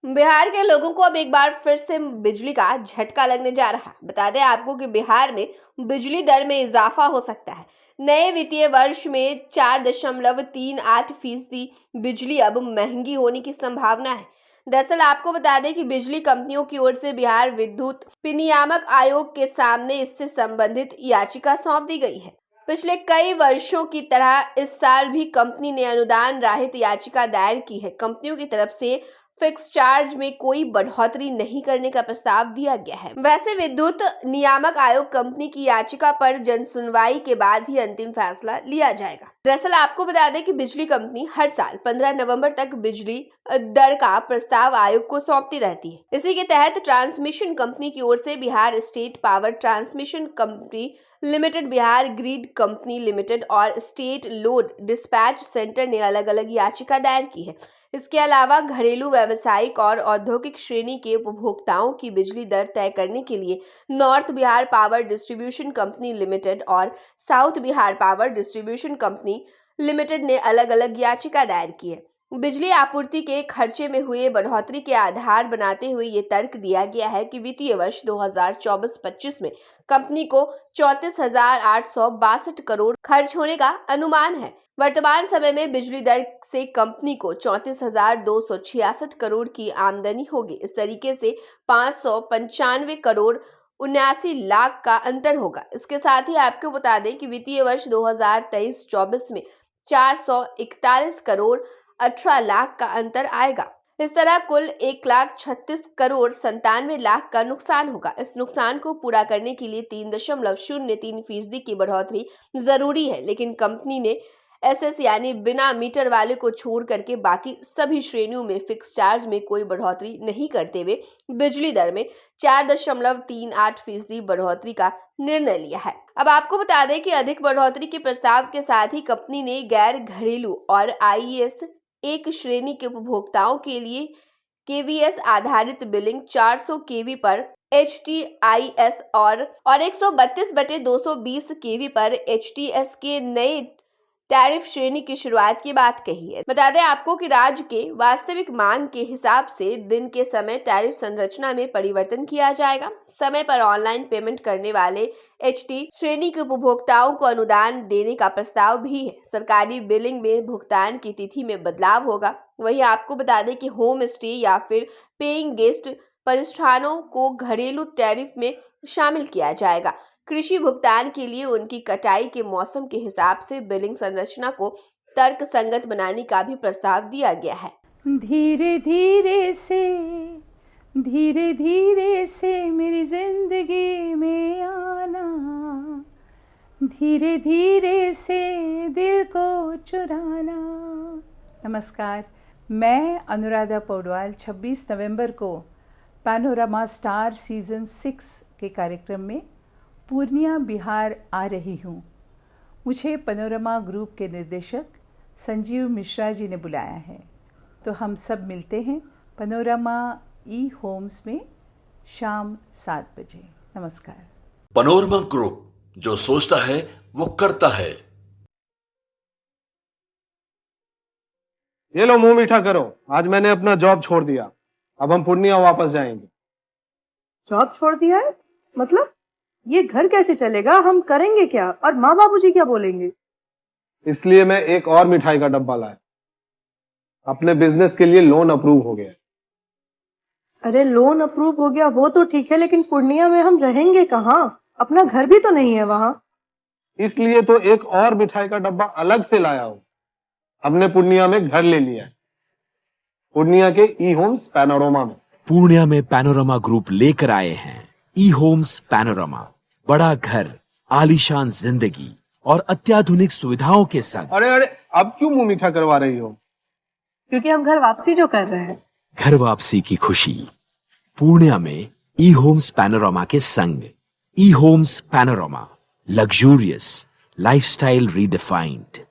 बिहार के लोगों को अब एक बार फिर से बिजली का झटका लगने जा रहा है। बता दें आपको कि बिहार में बिजली दर में इजाफा हो सकता है। नए वित्तीय वर्ष में 4.38% बिजली अब महंगी होने की संभावना है। दरअसल आपको बता दें कि बिजली कंपनियों की ओर से बिहार विद्युत विनियामक आयोग के सामने इससे संबंधित याचिका सौंप दी गई है। पिछले कई वर्षों की तरह इस साल भी कंपनी ने अनुदान रहित याचिका दायर की है। कंपनियों की तरफ से फिक्स चार्ज में कोई बढ़ोतरी नहीं करने का प्रस्ताव दिया गया है। वैसे विद्युत नियामक आयोग कंपनी की याचिका पर जन सुनवाई के बाद ही अंतिम फैसला लिया जाएगा। दरअसल आपको बता दें कि बिजली कंपनी हर साल 15 नवंबर तक बिजली दर का प्रस्ताव आयोग को सौंपती रहती है। इसी के तहत ट्रांसमिशन कंपनी की ओर से Bihar state power transmission company limited, Bihar grid company limited और स्टेट लोड डिस्पैच सेंटर ने अलग अलग याचिका दायर की है। इसके अलावा घरेलू, व्यावसायिक और औद्योगिक श्रेणी के उपभोक्ताओं की बिजली दर तय करने के लिए north Bihar power distribution company limited और south Bihar power distribution company limited ने अलग अलग याचिका दायर की है। बिजली आपूर्ति के खर्चे में हुए बढ़ोतरी के आधार बनाते हुए ये तर्क दिया गया है कि वित्तीय वर्ष 2024-25 में कंपनी को 34,862 करोड़ खर्च होने का अनुमान है। वर्तमान समय में बिजली दर से कंपनी को 34,266 करोड़ की आमदनी होगी। इस तरीके से 595 करोड़ 79 लाख का अंतर होगा। इसके साथ ही आपको बता दें कि वित्तीय वर्ष 2023-24 में 441 करोड़ 18 लाख का अंतर आएगा। इस तरह कुल 1,36 करोड़ 97 लाख का नुकसान होगा। इस नुकसान को पूरा करने के लिए 3.03% की बढ़ोतरी जरूरी है, लेकिन कंपनी ने एसएस यानी बिना मीटर वाले को छोड़ करके बाकी सभी श्रेणियों में फिक्स चार्ज में कोई बढ़ोतरी नहीं करते हुए बिजली दर में 4.38% बढ़ोतरी का निर्णय लिया है। अब आपको बता दें कि अधिक बढ़ोतरी के प्रस्ताव के साथ ही कंपनी ने गैर घरेलू और आईएएस एक श्रेणी के उपभोक्ताओं के लिए केवीएस आधारित बिलिंग 400 केवी पर एचटीआईएस और 132/220 केवी पर एचटीएस के नए टैरिफ श्रेणी की शुरुआत की बात कही है। बता दें आपको कि राज्य के वास्तविक मांग के हिसाब से दिन के समय टैरिफ संरचना में परिवर्तन किया जाएगा। समय पर ऑनलाइन पेमेंट करने वाले एचटी श्रेणी के उपभोक्ताओं को अनुदान देने का प्रस्ताव भी है। सरकारी बिलिंग में भुगतान की तिथि में बदलाव होगा। वहीं आपको बता दें कि होम स्टे या फिर पेइंग गेस्ट प्रतिष्ठानों को घरेलू टैरिफ में शामिल किया जाएगा। कृषि भुगतान के लिए उनकी कटाई के मौसम के हिसाब से बिलिंग संरचना को तर्क संगत बनाने का भी प्रस्ताव दिया गया है। धीरे धीरे से मेरी जिंदगी में आना, धीरे धीरे से दिल को चुराना। नमस्कार, मैं अनुराधा पौडवाल 26 नवंबर को पैनोरमा स्टार सीजन 6 के कार्यक्रम में पूर्णिया बिहार आ रही हूँ। मुझे पैनोरमा ग्रुप के निर्देशक संजीव मिश्रा जी ने बुलाया है, तो हम सब मिलते हैं पैनोरमा ई होम्स में शाम 7 बजे। नमस्कार। पैनोरमा ग्रुप, जो सोचता है वो करता है। ये लो, मुंह मीठा करो। आज मैंने अपना जॉब छोड़ दिया। अब हम पूर्णिया वापस जाएंगे। जॉब छोड़ दिया है? मतलब ये घर कैसे चलेगा? हम करेंगे क्या? और माँ बाबूजी क्या बोलेंगे? इसलिए मैं एक और मिठाई का डब्बा लाया। अपने बिजनेस के लिए लोन अप्रूव हो गया। अरे लोन अप्रूव हो गया वो तो ठीक है, लेकिन पूर्णिया में हम रहेंगे कहाँ? अपना घर भी तो नहीं है वहाँ। इसलिए तो एक और मिठाई का डब्बा अलग से लाया हूँ। हमने पूर्णिया में घर ले लिया है, पूर्णिया के ई होम्स पैनोरमा में। पूर्णिया में पैनोरमा ग्रुप लेकर आए हैं ई होम्स पैनोरमा। बड़ा घर, आलीशान जिंदगी और अत्याधुनिक सुविधाओं के संग। अरे अब क्यों मुंह मीठा करवा रही हो? क्योंकि हम घर वापसी जो कर रहे हैं। घर वापसी की खुशी पूर्णिया में ई होम्स पैनोरमा के संग। ई Homes Panorama, luxurious lifestyle redefined.